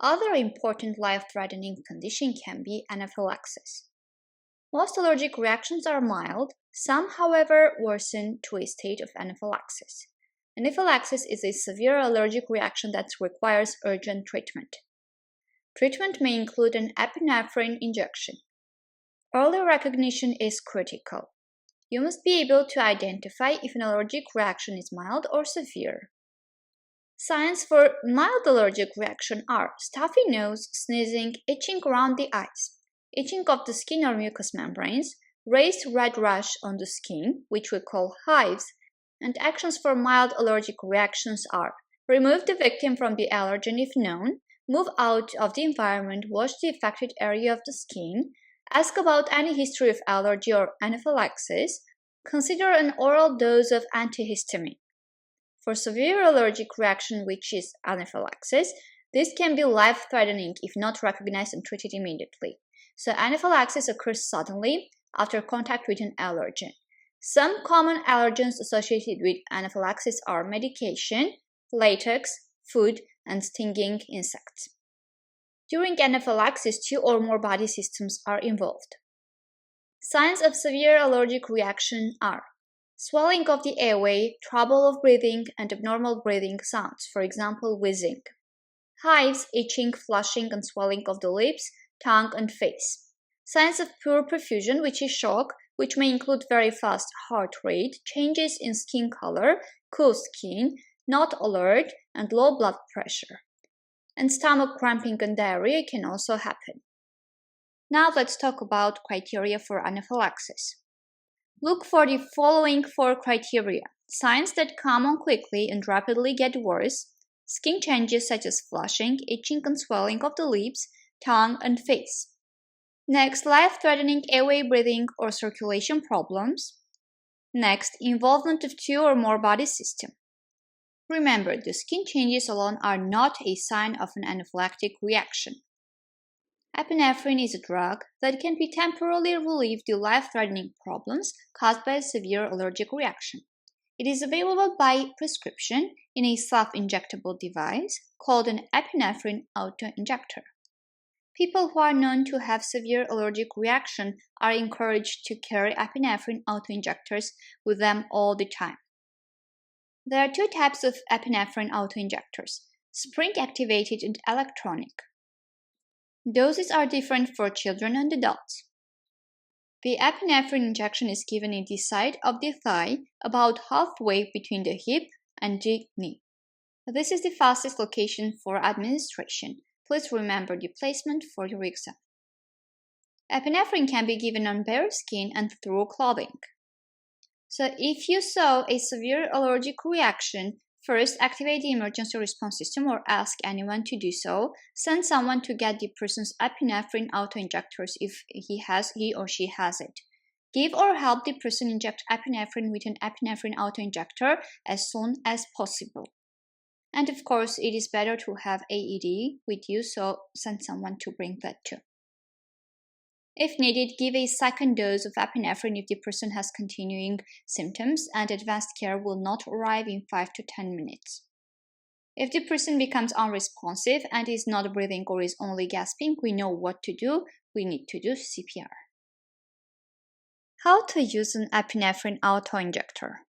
Other important life-threatening condition can be anaphylaxis. Most allergic reactions are mild, some, however, worsen to a state of anaphylaxis. Anaphylaxis is a severe allergic reaction that requires urgent treatment. Treatment may include an epinephrine injection. Early recognition is critical. You must be able to identify if an allergic reaction is mild or severe. Signs for mild allergic reaction are stuffy nose, sneezing, itching around the eyes, itching of the skin or mucous membranes, raised red rash on the skin, which we call hives, and actions for mild allergic reactions are remove the victim from the allergen if known, move out of the environment, wash the affected area of the skin, ask about any history of allergy or anaphylaxis, consider an oral dose of antihistamine. For severe allergic reaction, which is anaphylaxis, this can be life-threatening if not recognized and treated immediately. So anaphylaxis occurs suddenly after contact with an allergen. Some common allergens associated with anaphylaxis are medication, latex, food, and stinging insects. During anaphylaxis, 2 or more body systems are involved. Signs of severe allergic reaction are swelling of the airway, trouble of breathing, and abnormal breathing sounds, for example, wheezing. Hives, itching, flushing, and swelling of the lips, tongue, and face. Signs of poor perfusion, which is shock, which may include very fast heart rate, changes in skin color, cool skin, not alert, and low blood pressure. And stomach cramping and diarrhea can also happen. Now let's talk about criteria for anaphylaxis. Look for the following 4 criteria: signs that come on quickly and rapidly get worse, skin changes such as flushing, itching and swelling of the lips, tongue, and face. Next, life-threatening airway breathing or circulation problems. Next, involvement of 2 or more body systems. Remember, the skin changes alone are not a sign of an anaphylactic reaction. Epinephrine is a drug that can be temporarily relieve the life-threatening problems caused by a severe allergic reaction. It is available by prescription in a self-injectable device called an epinephrine auto-injector. People who are known to have severe allergic reaction are encouraged to carry epinephrine auto-injectors with them all the time. There are 2 types of epinephrine auto-injectors: spring-activated and electronic. Doses are different for children and adults. The epinephrine injection is given in the side of the thigh, about halfway between the hip and the knee. This is the fastest location for administration. Please remember the placement for your exam. Epinephrine can be given on bare skin and through clothing. So if you saw a severe allergic reaction, first activate the emergency response system or ask anyone to do so. Send someone to get the person's epinephrine auto-injectors if he or she has it. Give or help the person inject epinephrine with an epinephrine auto-injector as soon as possible. And of course, it is better to have AED with you, so send someone to bring that too. If needed, give a second dose of epinephrine if the person has continuing symptoms, and advanced care will not arrive in 5 to 10 minutes. If the person becomes unresponsive and is not breathing or is only gasping, we know what to do. We need to do CPR. How to use an epinephrine auto-injector?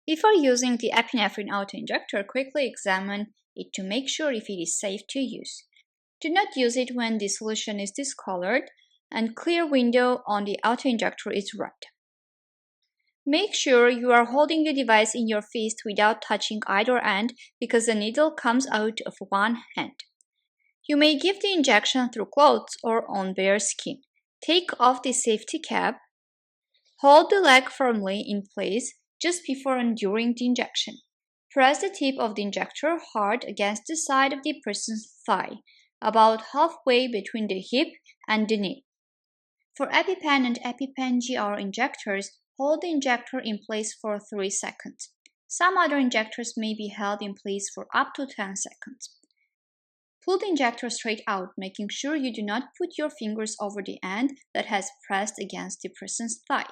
Before using the epinephrine auto-injector, quickly examine it to make sure if it is safe to use. Do not use it when the solution is discolored and clear window on the auto-injector is red. Make sure you are holding the device in your fist without touching either end because the needle comes out of one hand. You may give the injection through clothes or on bare skin. Take off the safety cap. Hold the leg firmly in place just before and during the injection. Press the tip of the injector hard against the side of the person's thigh, about halfway between the hip and the knee. For EpiPen and EpiPen GR injectors, hold the injector in place for 3 seconds. Some other injectors may be held in place for up to 10 seconds. Pull the injector straight out, making sure you do not put your fingers over the end that has pressed against the person's thigh.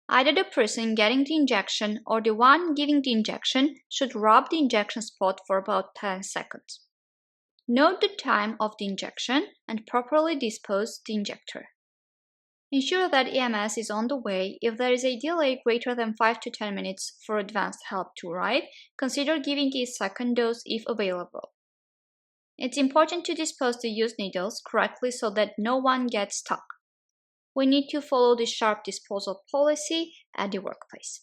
Either the person getting the injection or the one giving the injection should rub the injection spot for about 10 seconds. Note the time of the injection and properly dispose the injector. Ensure that EMS is on the way. If there is a delay greater than 5 to 10 minutes for advanced help to arrive, consider giving a second dose if available. It's important to dispose the used needles correctly so that no one gets stuck. We need to follow the sharp disposal policy at the workplace.